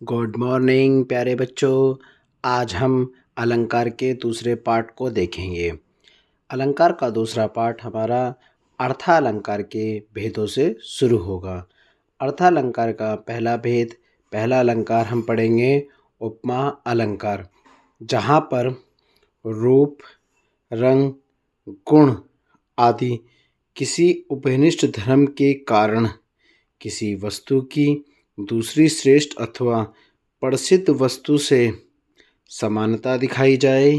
Good morning प्यारे बच्चों। आज हम अलंकार के दूसरे पार्ट को देखेंगे। अलंकार का दूसरा पार्ट हमारा अर्थालंकार के भेदों से शुरू होगा। अर्थालंकार का पहला भेद, पहला अलंकार हम पढ़ेंगे उपमा अलंकार, जहाँ पर रूप, रंग, गुण आदि किसी उपनिष्ठ धर्म के कारण किसी वस्तु की दूसरी श्रेष्ठ अथवा प्रसिद्ध वस्तु से समानता दिखाई जाए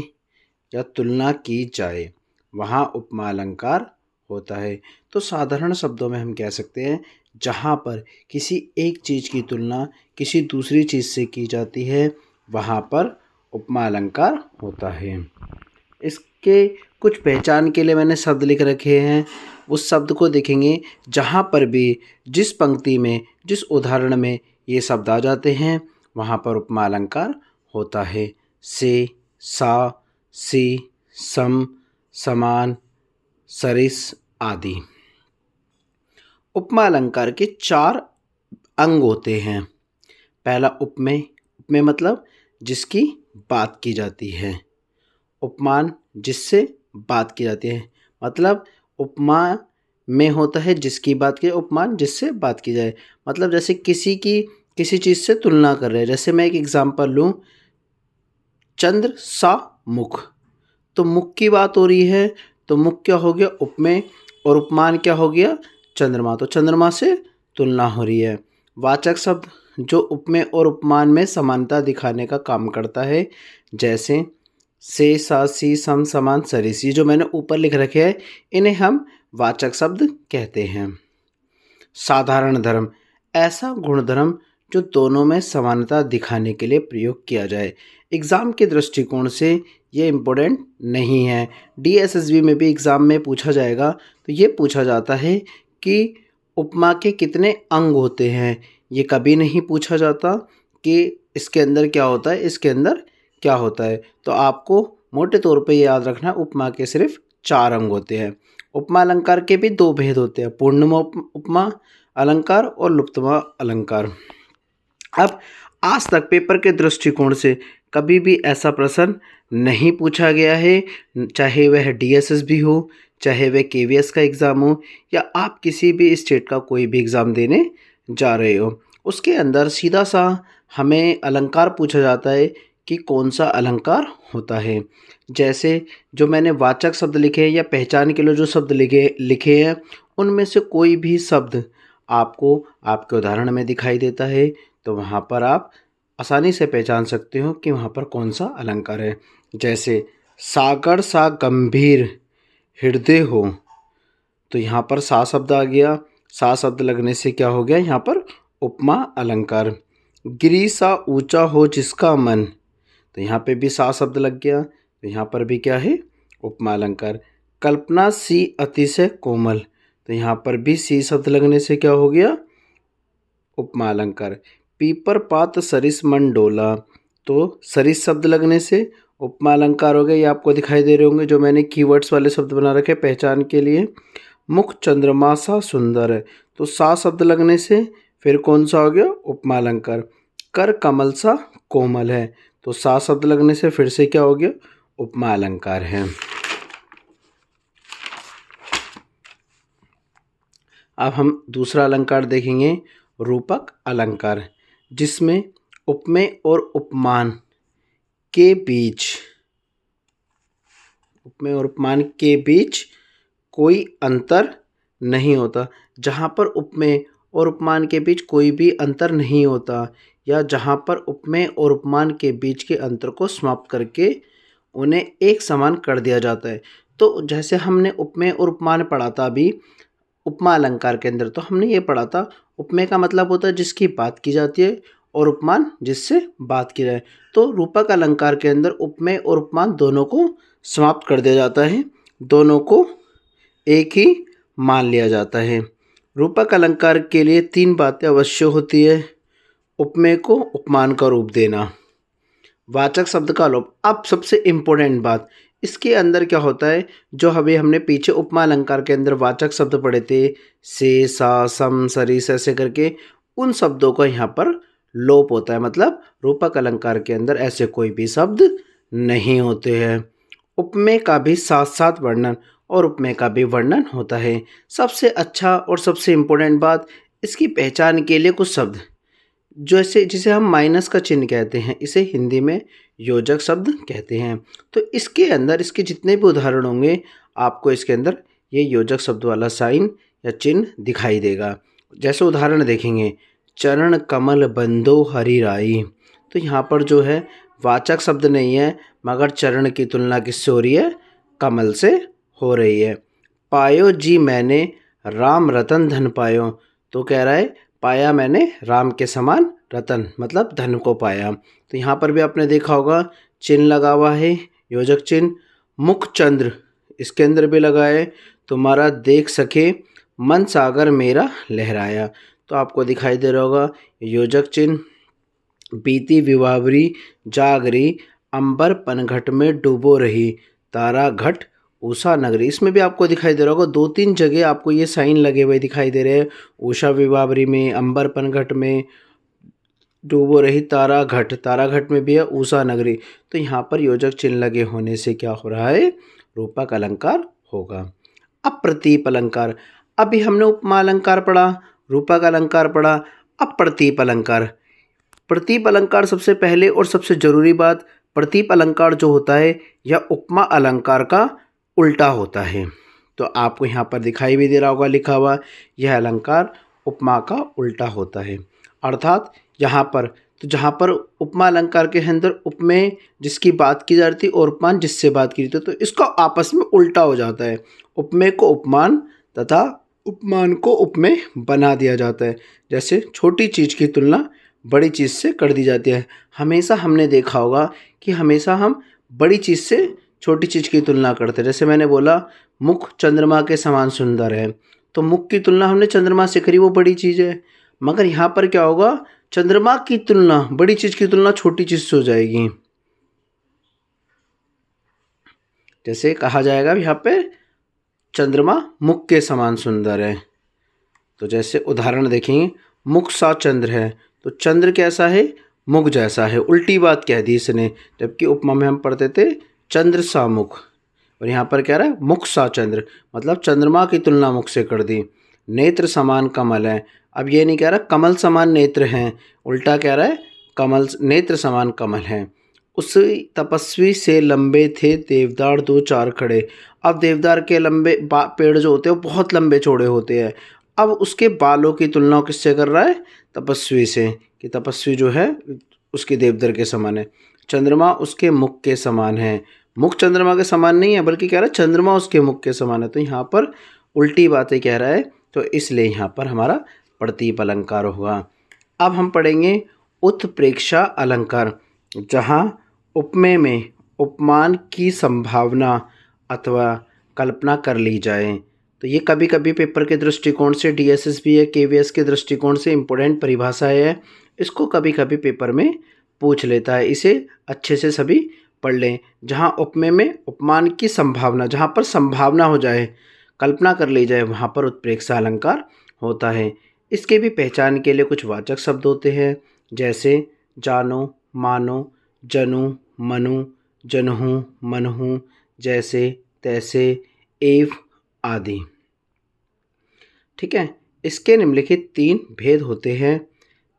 या तुलना की जाए, वहाँ उपमा अलंकार होता है। तो साधारण शब्दों में हम कह सकते हैं, जहाँ पर किसी एक चीज़ की तुलना किसी दूसरी चीज़ से की जाती है, वहाँ पर उपमा अलंकार होता है। इसके कुछ पहचान के लिए मैंने शब्द लिख रखे हैं। उस शब्द को देखेंगे, जहाँ पर भी जिस पंक्ति में, जिस उदाहरण में ये शब्द आ जाते हैं, वहाँ पर उपमा अलंकार होता है। से, सा, सी, सम, समान, सरिस आदि। उपमा अलंकार के 4 अंग होते हैं। पहला उपमेय, उपमेय मतलब जिसकी बात की जाती है। उपमान, जिससे बात की जाती है, मतलब उपमा में होता है जिसकी बात की, उपमान जिससे बात की जाए, मतलब जैसे किसी की किसी चीज़ से तुलना कर रहे हैं। जैसे मैं एक एग्जांपल लूँ, चंद्र सा मुख, तो मुख की बात हो रही है, तो मुख क्या हो गया उपमेय, और उपमान क्या हो गया चंद्रमा, तो चंद्रमा से तुलना हो रही है। वाचक शब्द जो उपमेय और उपमान में समानता दिखाने का काम करता है, जैसे से, सा, सी, सम, समान, सरिस, ये जो मैंने ऊपर लिख रखे हैं, इन्हें हम वाचक शब्द कहते हैं। साधारण धर्म, ऐसा गुणधर्म जो दोनों में समानता दिखाने के लिए प्रयोग किया जाए। एग्ज़ाम के दृष्टिकोण से ये इम्पोर्टेंट नहीं है। डीएसएसबी में भी एग्ज़ाम में पूछा जाएगा, तो ये पूछा जाता है कि उपमा के कितने अंग होते हैं। ये कभी नहीं पूछा जाता कि इसके अंदर क्या होता है, इसके अंदर क्या होता है। तो आपको मोटे तौर पे याद रखना, उपमा के सिर्फ 4 अंग होते हैं। उपमा अलंकार के भी 2 भेद होते हैं, पूर्णमा उपमा अलंकार और लुप्तमा अलंकार। अब आज तक पेपर के दृष्टिकोण से कभी भी ऐसा प्रश्न नहीं पूछा गया है, चाहे वह डीएसएसबी हो, चाहे वह केवीएस का एग्ज़ाम हो, या आप किसी भी स्टेट का कोई भी एग्ज़ाम देने जा रहे हो, उसके अंदर सीधा सा हमें अलंकार पूछा जाता है कि कौन सा अलंकार होता है। जैसे जो मैंने वाचक शब्द लिखे हैं या पहचान के लिए जो शब्द लिखे हैं, उनमें से कोई भी शब्द आपको आपके उदाहरण में दिखाई देता है, तो वहाँ पर आप आसानी से पहचान सकते हो कि वहाँ पर कौन सा अलंकार है। जैसे सागर सा गंभीर हृदय हो, तो यहाँ पर सा शब्द आ गया। सा शब्द लगने से क्या हो गया, यहाँ पर उपमा अलंकार। गिरी सा ऊंचा हो जिसका मन, तो यहाँ पे भी सा शब्द लग गया, तो यहाँ पर भी क्या है उपमा अलंकार। कल्पना सी अतिशय कोमल, तो यहाँ पर भी सी शब्द लगने से क्या हो गया उपमा अलंकार। पीपर पात सरिस मन डोला, तो सरिस शब्द लगने से उपमा अलंकार हो गया। ये आपको दिखाई दे रहे होंगे जो मैंने कीवर्ड्स वाले शब्द बना रखे पहचान के लिए। मुख चंद्रमा सा सुंदर है, तो सा शब्द लगने से फिर कौन सा हो गया उपमा अलंकार। कर कमल सा कोमल है, तो सा शब्द लगने से फिर से क्या हो गया उपमा अलंकार है। अब हम दूसरा अलंकार देखेंगे, रूपक अलंकार, जिसमें उपमेय और उपमान के बीच, उपमेय और उपमान के बीच कोई अंतर नहीं होता। जहाँ पर उपमेय और उपमान के बीच कोई भी अंतर नहीं होता, या जहाँ पर उपमेय और उपमान के बीच के अंतर को समाप्त करके उन्हें एक समान कर दिया जाता है। तो जैसे हमने उपमेय और उपमान पढ़ा था अभी उपमा अलंकार के अंदर, तो हमने ये पढ़ा था उपमेय का मतलब होता है जिसकी बात की जाती है, और उपमान जिससे बात की जाए। तो रूपक अलंकार के अंदर उपमेय और उपमान दोनों को समाप्त कर दिया जाता है, दोनों को एक ही मान लिया जाता है। रूपक अलंकार के लिए 3 बातें अवश्य होती है। उपमेय को उपमान का रूप देना, वाचक शब्द का लोप। अब सबसे इम्पोर्टेंट बात, इसके अंदर क्या होता है, जो अभी हमने पीछे उपमा अलंकार के अंदर वाचक शब्द पढ़े थे, से, सा, सम, सरिस, ऐसे करके, उन शब्दों का यहाँ पर लोप होता है, मतलब रूपक अलंकार के अंदर ऐसे कोई भी शब्द नहीं होते हैं। उपमेय का भी साथ साथ वर्णन और उपमेय का भी वर्णन होता है। सबसे अच्छा और सबसे इम्पोर्टेंट बात, इसकी पहचान के लिए कुछ शब्द, जैसे जिसे हम माइनस का चिन्ह कहते हैं, इसे हिंदी में योजक शब्द कहते हैं। तो इसके अंदर इसके जितने भी उदाहरण होंगे, आपको इसके अंदर ये योजक शब्द वाला साइन या चिन्ह दिखाई देगा। जैसे उदाहरण देखेंगे, चरण कमल बंदो हरि राई, तो यहाँ पर जो है वाचक शब्द नहीं है, मगर चरण की तुलना किससे हो रही है? कमल से हो रही है। पायो जी मैंने राम रतन धन पायो, तो कह रहा है पाया मैंने राम के समान रतन, मतलब धन को पाया। तो यहाँ पर भी आपने देखा होगा चिन्ह लगा हुआ है, योजक चिन्ह। मुख चंद्र, इसके अंदर भी लगा है, तुम्हारा देख सके मन सागर मेरा लहराया, तो आपको दिखाई दे रहा होगा योजक चिन्ह। बीती विवावरी जागरी अंबर पनघट में डूबो रही, तारा घट उषा नगरी, इसमें भी आपको दिखाई दे रहा होगा 2-3 जगह आपको ये साइन लगे हुए दिखाई दे रहे हैं। उषा विवावरी में, अंबर पनघट में, डूबो रही तारा घट में भी है, उषा नगरी। तो यहाँ पर योजक चिन्ह लगे होने से क्या हो रहा है? रूपक अलंकार होगा। अब प्रतीप अलंकार, अभी हमने उपमा अलंकार पढ़ा, रूपक अलंकार पढ़ा, अब प्रतीप अलंकार। प्रतीप अलंकार सबसे पहले और सबसे जरूरी बात, प्रतीप अलंकार जो होता है यह उपमा अलंकार का उल्टा होता है। तो आपको यहाँ पर दिखाई भी दे रहा होगा लिखा हुआ, यह अलंकार उपमा का उल्टा होता है। अर्थात यहाँ पर, तो जहाँ पर उपमा अलंकार के अंदर उपमेय जिसकी बात की जाती है और उपमान जिससे बात की जाती है, तो इसका आपस में उल्टा हो जाता है। उपमेय को उपमान तथा उपमान को उपमेय बना दिया जाता है। जैसे छोटी चीज़ की तुलना बड़ी चीज़ से कर दी जाती है। हमेशा हमने देखा होगा कि हमेशा हम बड़ी चीज़ से छोटी चीज़ की तुलना करते हैं। जैसे मैंने बोला मुख चंद्रमा के समान सुंदर है, तो मुख की तुलना हमने चंद्रमा से करी, वो बड़ी चीज़ है। मगर यहाँ पर क्या होगा, चंद्रमा की तुलना, बड़ी चीज़ की तुलना छोटी चीज़ से हो जाएगी। जैसे कहा जाएगा यहाँ पे चंद्रमा मुख के समान सुंदर है, तो जैसे उदाहरण देखेंगे, मुख सा चंद्र है, तो चंद्र कैसा है? मुख जैसा है। उल्टी बात कह दी इसने, जबकि उपमा में हम पढ़ते थे चंद्र सा मुख, और यहाँ पर कह रहा है मुख सा चंद्र, मतलब चंद्रमा की तुलना मुख से कर दी। नेत्र समान कमल है, अब ये नहीं कह रहा कमल समान नेत्र हैं, उल्टा कह रहा है कमल नेत्र समान कमल हैं। उस तपस्वी से लंबे थे देवदार 2-4 खड़े, अब देवदार के लंबे पेड़ जो होते हैं वो बहुत लंबे चौड़े होते हैं। अब उसके बालों की तुलना किससे कर रहा है? तपस्वी से, कि तपस्वी जो है उसके देवदार के समान है। चंद्रमा उसके मुख के समान है, मुख चंद्रमा के समान नहीं है, बल्कि कह रहा है चंद्रमा उसके मुख के समान है। तो यहाँ पर उल्टी बातें कह रहा है, तो इसलिए यहाँ पर हमारा प्रतीप अलंकार होगा। अब हम पढ़ेंगे उत्प्रेक्षा अलंकार, जहाँ उपमेय में उपमान की संभावना अथवा कल्पना कर ली जाए। तो ये कभी कभी पेपर के दृष्टिकोण से, DSSB या KVS के दृष्टिकोण से इम्पोर्टेंट परिभाषा है, इसको कभी कभी पेपर में पूछ लेता है। इसे अच्छे से सभी पढ़ लें। जहाँ उपमेय में उपमान की संभावना, जहाँ पर संभावना हो जाए, कल्पना कर ली जाए, वहाँ पर उत्प्रेक्षा अलंकार होता है। इसके भी पहचान के लिए कुछ वाचक शब्द होते हैं, जैसे जानो, मानो, जनु, मनु, जनहु, मनहु, जैसे, तैसे, एव आदि। ठीक है, इसके निम्नलिखित 3 भेद होते हैं।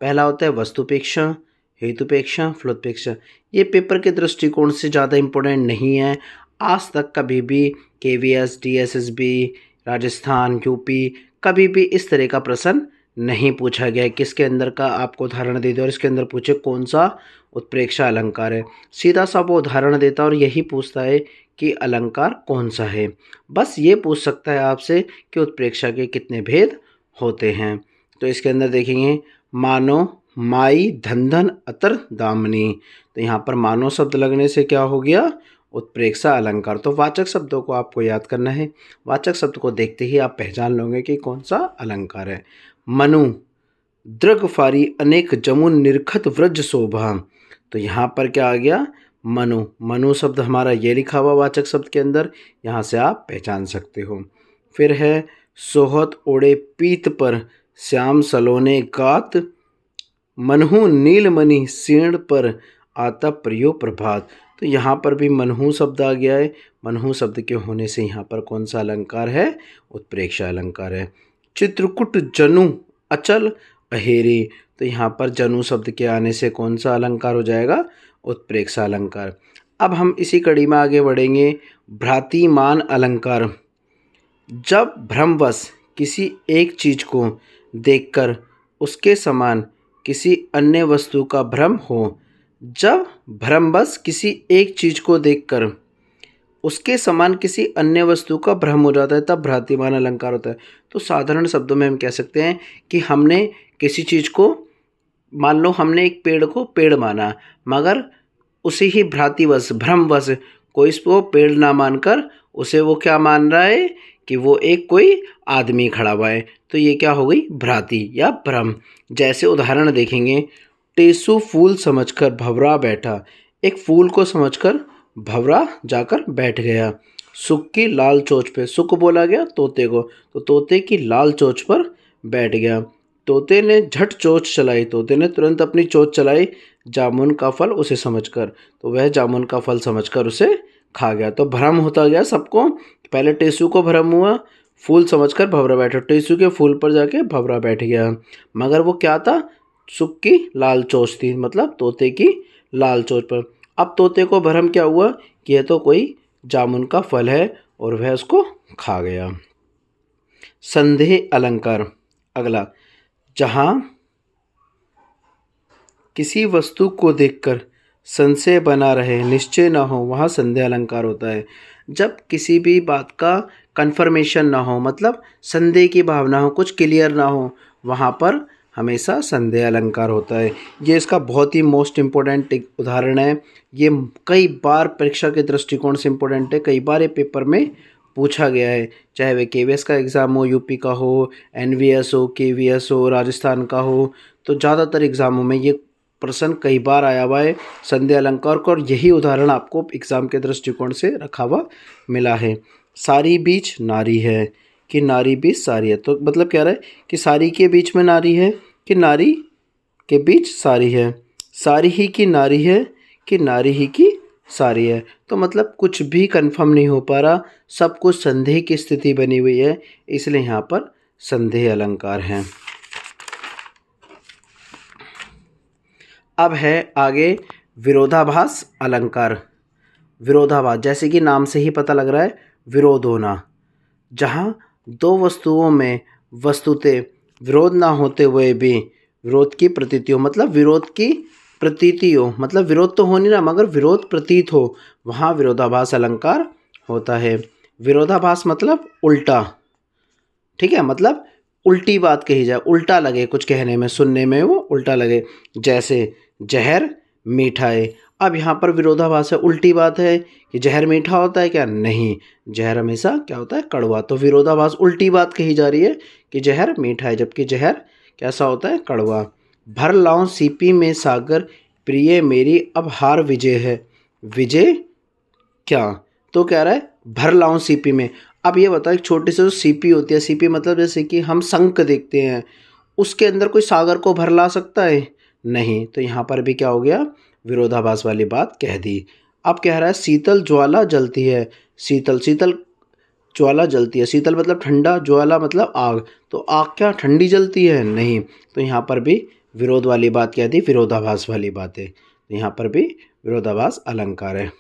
पहला होता है वस्तुपेक्षा, हेतुपेक्षा, फलोत्पेक्षा। ये पेपर के दृष्टिकोण से ज़्यादा इम्पोर्टेंट नहीं है। आज तक कभी भी KVS, DSSB, राजस्थान, UP कभी भी इस तरह का प्रश्न नहीं पूछा गया है किसके अंदर का आपको उदाहरण दे दे और इसके अंदर पूछे कौन सा उत्प्रेक्षा अलंकार है। सीधा सा वो उदाहरण देता है और यही पूछता है कि अलंकार कौन सा है। बस ये पूछ सकता है आपसे कि उत्प्रेक्षा के कितने भेद होते हैं। तो इसके अंदर देखेंगे, मानो, माई, धन धन, अतर, दामनी। तो यहाँ पर मानो शब्द लगने से क्या हो गया? उत्प्रेक्षा अलंकार। तो वाचक शब्दों को आपको याद करना है। वाचक शब्द को देखते ही आप पहचान लोगे कि कौन सा अलंकार है। मनु, दृग फारी अनेक जमुन निरखत व्रज शोभा। तो यहाँ पर क्या आ गया? मनु। मनु शब्द हमारा ये लिखा हुआ वाचक शब्द के अंदर, यहाँ से आप पहचान सकते हो। फिर है सोहत ओढ़े पीत पर श्याम सलोने गात मनहु नीलमणि सीण पर आता प्रियो प्रभात। तो यहाँ पर भी मनहु शब्द आ गया है। मनहु शब्द के होने से यहाँ पर कौन सा अलंकार है? उत्प्रेक्षा अलंकार है। चित्रकूट जनु अचल अहेरी। तो यहाँ पर जनु शब्द के आने से कौन सा अलंकार हो जाएगा? उत्प्रेक्षा अलंकार। अब हम इसी कड़ी में आगे बढ़ेंगे। भ्रातिमान अलंकार। जब भ्रमवश किसी एक चीज को देखकर उसके समान किसी अन्य वस्तु का भ्रम हो। जब भ्रमवश किसी एक चीज को देखकर उसके समान किसी अन्य वस्तु का भ्रम हो जाता है तब भ्रातिमान अलंकार होता है। तो साधारण शब्दों में हम कह सकते हैं कि हमने किसी चीज़ को, मान लो हमने एक पेड़ को पेड़ माना, मगर उसे ही भ्रातिवश भ्रमवश कोई इसको पेड़ ना मानकर उसे वो क्या मान रहा है कि वो एक कोई आदमी खड़ा हुआ है। तो ये क्या हो गई? भ्रांति या भ्रम। जैसे उदाहरण देखेंगे। टेसु फूल समझकर भंवरा बैठा। एक फूल को समझकर भंवरा जाकर बैठ गया। सुख की लाल चोंच पे, सुख बोला गया तोते को, तो तोते की लाल चोंच पर बैठ गया। तोते ने झट चोंच चलाई, तोते ने तुरंत अपनी चोंच चलाई जामुन का फल उसे समझकर, तो वह जामुन का फल समझकर उसे खा गया। तो भ्रम होता गया सबको। पहले टेसु को भ्रम हुआ, फूल समझकर भंवरा बैठा, टेसु के फूल पर जाके भंवरा बैठ गया, मगर वो क्या था? सुख की लाल चोंच थी, मतलब तोते की लाल चोंच पर। अब तोते को भ्रम क्या हुआ कि यह तो कोई जामुन का फल है और वह उसको खा गया। संदेह अलंकार। अगला, जहाँ किसी वस्तु को देखकर संशय बना रहे, निश्चय ना हो, वहाँ संदेह अलंकार होता है। जब किसी भी बात का कन्फर्मेशन ना हो, मतलब संदेह की भावना हो, कुछ क्लियर ना हो, वहाँ पर हमेशा संदेह अलंकार होता है। ये इसका बहुत ही मोस्ट इम्पोर्टेंट एक उदाहरण है। ये कई बार परीक्षा के दृष्टिकोण से इम्पोर्टेंट है, कई बार ये पेपर में पूछा गया है, चाहे वह केवीएस का एग्ज़ाम हो, यूपी का हो, एनवीएस हो, केवीएस हो, राजस्थान का हो, तो ज़्यादातर एग्ज़ामों में ये प्रश्न कई बार आया हुआ है संदेह अलंकार का, और यही उदाहरण आपको एग्ज़ाम के दृष्टिकोण से रखा हुआ मिला है। सारी बीच नारी है कि नारी बीच सारी है। तो मतलब कह रहा है कि सारी के बीच में नारी है कि नारी के बीच सारी है, सारी ही की नारी है कि नारी ही की सारी है। तो मतलब कुछ भी कंफर्म नहीं हो पा रहा, सब कुछ संदेह की स्थिति बनी हुई है, इसलिए यहाँ पर संदेह अलंकार है। अब है आगे विरोधाभास अलंकार। विरोधाभास, जैसे कि नाम से ही पता लग रहा है, विरोध होना। जहाँ दो वस्तुओं में वस्तुतः विरोध ना होते हुए भी विरोध की प्रतीति हो, मतलब विरोध की प्रतीति हो, मतलब विरोध तो हो नहीं रहा मगर विरोध प्रतीत हो, वहाँ विरोधाभास अलंकार होता है। विरोधाभास मतलब उल्टा, ठीक है, मतलब उल्टी बात कही जाए, उल्टा लगे कुछ कहने में, सुनने में वो उल्टा लगे। जैसे जहर मीठा है। अब यहाँ पर विरोधाभास है, उल्टी बात है कि जहर मीठा होता है क्या? नहीं, जहर हमेशा क्या होता है? कड़वा। तो विरोधाभास उल्टी बात कही जा रही है कि जहर मीठा है, जबकि जहर कैसा होता है? कड़वा। भर लाऊं सीपी में सागर, प्रिय मेरी अब हार विजय है। विजय क्या? तो कह रहा है भर लाऊं सीपी में। अब ये बताओ, एक छोटी सी जो सीपी होती है, सीपी मतलब जैसे कि हम शंख देखते हैं, उसके अंदर कोई सागर को भर ला सकता है? नहीं। तो यहाँ पर भी क्या हो गया? विरोधाभास वाली बात कह दी। अब कह रहा है शीतल ज्वाला जलती है। शीतल, शीतल ज्वाला जलती है, शीतल मतलब ठंडा, ज्वाला मतलब आग, तो आग क्या ठंडी जलती है? नहीं। तो यहाँ पर भी विरोध वाली बात कह दी, विरोधाभास वाली बात है, तो यहाँ पर भी विरोधाभास अलंकार है।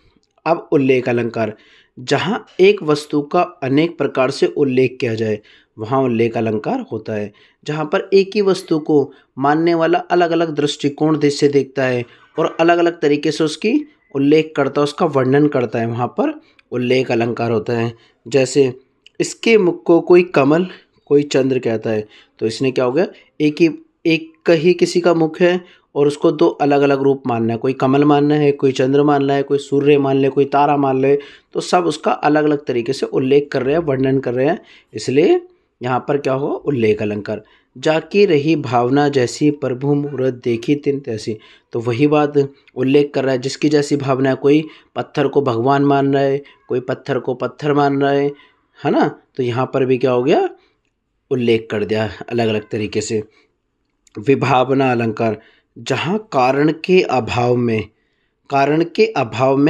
अब उल्लेख अलंकार। जहाँ एक वस्तु का अनेक प्रकार से उल्लेख किया जाए वहाँ उल्लेख अलंकार होता है। जहाँ पर एक ही वस्तु को मानने वाला अलग अलग दृष्टिकोण से देखता है और अलग अलग तरीके से उसकी उल्लेख करता है, उसका वर्णन करता है, वहाँ पर उल्लेख अलंकार होता है। जैसे इसके मुख को कोई कमल कोई चंद्र कहता है, तो इसने क्या हो गया? एक का ही किसी का मुख है और उसको दो अलग अलग रूप मानना है, कोई कमल मानना है, कोई चंद्र मानना है, कोई सूर्य मान ले, कोई तारा मान ले, तो सब उसका अलग अलग तरीके से उल्लेख कर रहे हैं, वर्णन कर रहे हैं, इसलिए यहाँ पर क्या होगा? उल्लेख अलंकार। जाकी रही भावना जैसी प्रभु मूरत देखी तिन तैसी। तो वही बात उल्लेख कर रहा है, जिसकी जैसी भावना है, कोई पत्थर को भगवान मान रहा है, कोई पत्थर को पत्थर मान रहा है ना? तो यहाँ पर भी क्या हो गया? उल्लेख कर दिया अलग अलग तरीके से। विभावना अलंकार। जहाँ कारण के अभाव में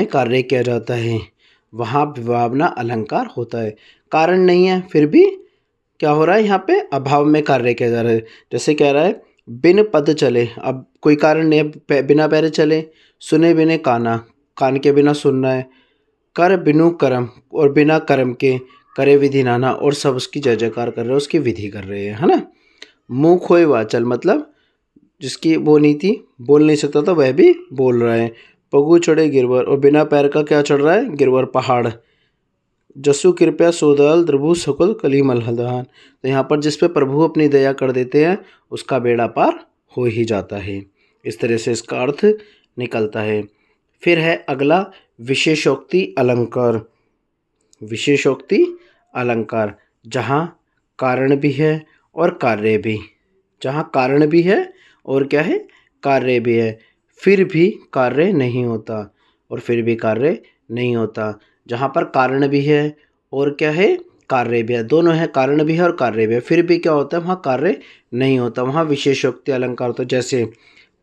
कार्य किया जाता है वहाँ विभावना अलंकार होता है। कारण नहीं है फिर भी क्या हो रहा है, यहाँ पे अभाव में कार्य किया जा रहा है। जैसे कह रहा है बिन पद चले, अब कोई कारण नहीं है, बिना पैरे चले। सुने बिने काना, कान के बिना सुनना है। कर बिनु कर्म, और बिना कर्म के करे विधि नाना, और सब उसकी जय जयकार कर रहे हैं, उसकी विधि कर रहे हैं, है ना। मुँह खोए वाचल, मतलब जिसकी वो नहीं थी, बोल नहीं सकता था, वह भी बोल रहा है। पगु चढ़े गिरवर, और बिना पैर का क्या चढ़ रहा है, गिरवर पहाड़। जसु कृपया सोदल द्रभु सकुल कली मलहदान, तो यहाँ पर जिस पे प्रभु अपनी दया कर देते हैं उसका बेड़ा पार हो ही जाता है। इस तरह से इसका अर्थ निकलता है। फिर है अगला विशेषोक्ति अलंकार। विशेषोक्ति अलंकार, जहाँ कारण भी है और कार्य भी, जहाँ कारण भी है और क्या है, कार्य भी है, फिर भी कार्य नहीं होता, और फिर भी कार्य नहीं होता। जहाँ पर कारण भी है और क्या है, कार्य भी है, दोनों है, कारण भी है और कार्य भी है, फिर भी क्या होता है, वहाँ कार्य नहीं होता, वहाँ विशेषोक्ति अलंकार होता है। जैसे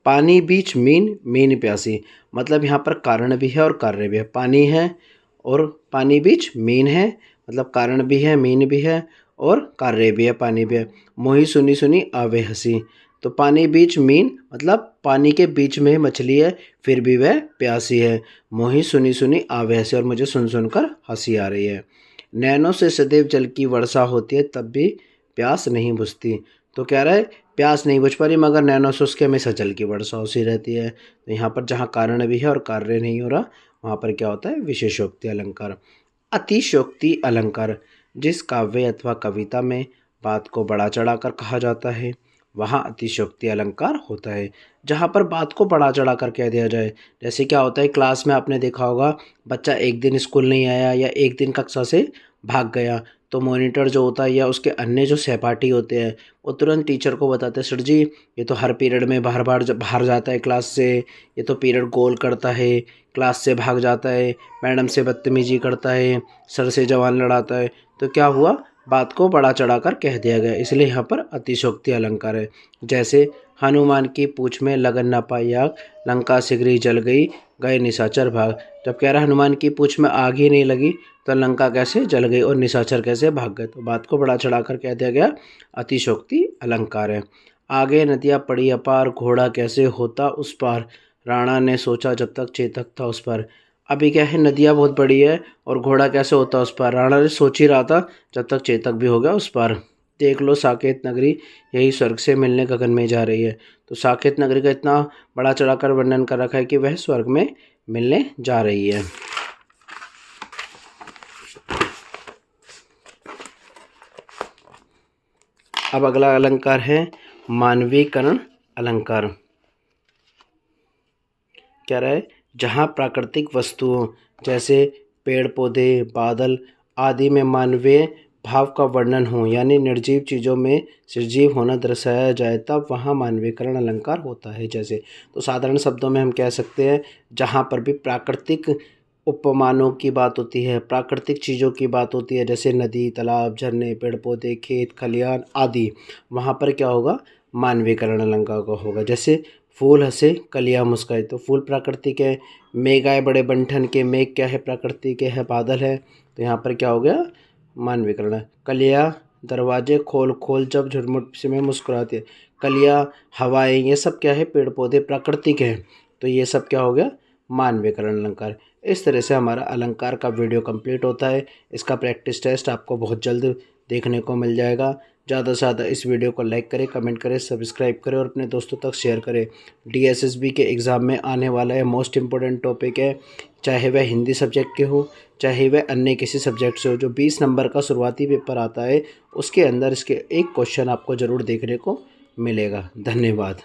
पानी बीच मीन, मीन प्यासी, मतलब यहाँ पर कारण भी है और कार्य भी है। पानी है और पानी बीच मीन है, मतलब कारण भी है, मीन भी है और कार्य भी है, पानी भी है। मोही सुनी सुनी आवे हंसी, तो पानी बीच मीन मतलब पानी के बीच में मछली है फिर भी वह प्यासी है। मोही सुनी सुनी आवे हंसी, और मुझे सुन सुनकर हंसी आ रही है। नैनों से सदैव जल की वर्षा होती है तब भी प्यास नहीं बुझती, तो कह रहा है प्यास नहीं बुझ पा रही मगर नैनों से उसके हमेशा जल की वर्षा होती रहती है। तो यहाँ पर जहाँ कारण भी है और कार्य नहीं हो रहा वहाँ पर क्या होता है, विशेषोक्ति अलंकार। अतिशयोक्ति अलंकार, जिस काव्य अथवा कविता में बात को बढ़ा चढ़ाकर कहा जाता है वहाँ अतिशयोक्ति अलंकार होता है। जहाँ पर बात को बढ़ा चढ़ा कर कह दिया जाए, जैसे क्या होता है क्लास में आपने देखा होगा, बच्चा एक दिन स्कूल नहीं आया या एक दिन कक्षा से भाग गया, तो मॉनिटर जो होता है या उसके अन्य जो सहपाठी होते हैं वो तुरंत टीचर को बताते हैं, सर जी ये तो हर पीरियड में बाहर जाता है क्लास से, ये तो पीरियड गोल करता है, क्लास से भाग जाता है, मैडम से बदतमीजी करता है, सर से जवान लड़ाता है। तो क्या हुआ, बात को बढ़ा चढ़ाकर कह दिया गया, इसलिए यहाँ पर अतिशयोक्ति अलंकार है। जैसे हनुमान की पूँछ में लगन न पाई आग, लंका शीघ्र जल गई, गए निशाचर भाग। जब कह रहा हनुमान की पूँछ में आग ही नहीं लगी तो लंका कैसे जल गई और निशाचर कैसे भाग गए, तो बात को बढ़ा चढ़ाकर कह दिया गया, अतिशयोक्ति अलंकार है। आगे नदियाँ पड़ी अपार, घोड़ा कैसे होता उस पार, राणा ने सोचा जब तक चेतक था उस पर। अभी क्या है, नदियाँ बहुत बड़ी है और घोड़ा कैसे होता उस पार, राणा ने सोच ही रहा था जब तक चेतक भी हो गया उस पार। देख लो साकेत नगरी, यही स्वर्ग से मिलने गगन में जा रही है। तो साकेत नगरी का इतना बड़ा चढ़ाकर वर्णन कर रखा है कि वह स्वर्ग में मिलने जा रही है। अब अगला अलंकार है मानवीकरण अलंकार। क्या रहा है, जहाँ प्राकृतिक वस्तुओं जैसे पेड़ पौधे, बादल आदि में मानवीय भाव का वर्णन हो, यानी निर्जीव चीज़ों में सजीव होना दर्शाया जाए, तब वहाँ मानवीकरण अलंकार होता है। जैसे तो साधारण शब्दों में हम कह सकते हैं, जहाँ पर भी प्राकृतिक उपमानों की बात होती है, प्राकृतिक चीज़ों की बात होती है, जैसे नदी, तालाब, झरने, पेड़ पौधे, खेत खलिहान आदि, वहाँ पर क्या होगा, मानवीकरण अलंकार का होगा। जैसे फूल हंसे कलियाँ मुस्काए, तो फूल प्राकृतिक है। मेघ आए बड़े बंठन के, मेघ क्या है, प्राकृतिक है, बादल है, तो यहाँ पर क्या हो गया, मानवीकरण है। कलियाँ दरवाजे खोल खोल जब झुरमुट से में मुस्कुराती है, कलियाँ हवाएं ये सब क्या है, पेड़ पौधे प्राकृतिक हैं, तो ये सब क्या हो गया, मानवीकरण अलंकार। इस तरह से हमारा अलंकार का वीडियो कंप्लीट होता है। इसका प्रैक्टिस टेस्ट आपको बहुत जल्द देखने को मिल जाएगा। ज़्यादा से ज़्यादा इस वीडियो को लाइक करें, कमेंट करें, सब्सक्राइब करें और अपने दोस्तों तक शेयर करें। DSSB के एग्ज़ाम में आने वाला है, मोस्ट इम्पोर्टेंट टॉपिक है, चाहे वह हिंदी सब्जेक्ट के हो चाहे वह अन्य किसी सब्जेक्ट से हो। जो 20 नंबर का शुरुआती पेपर आता है उसके अंदर इसके एक क्वेश्चन आपको ज़रूर देखने को मिलेगा। धन्यवाद।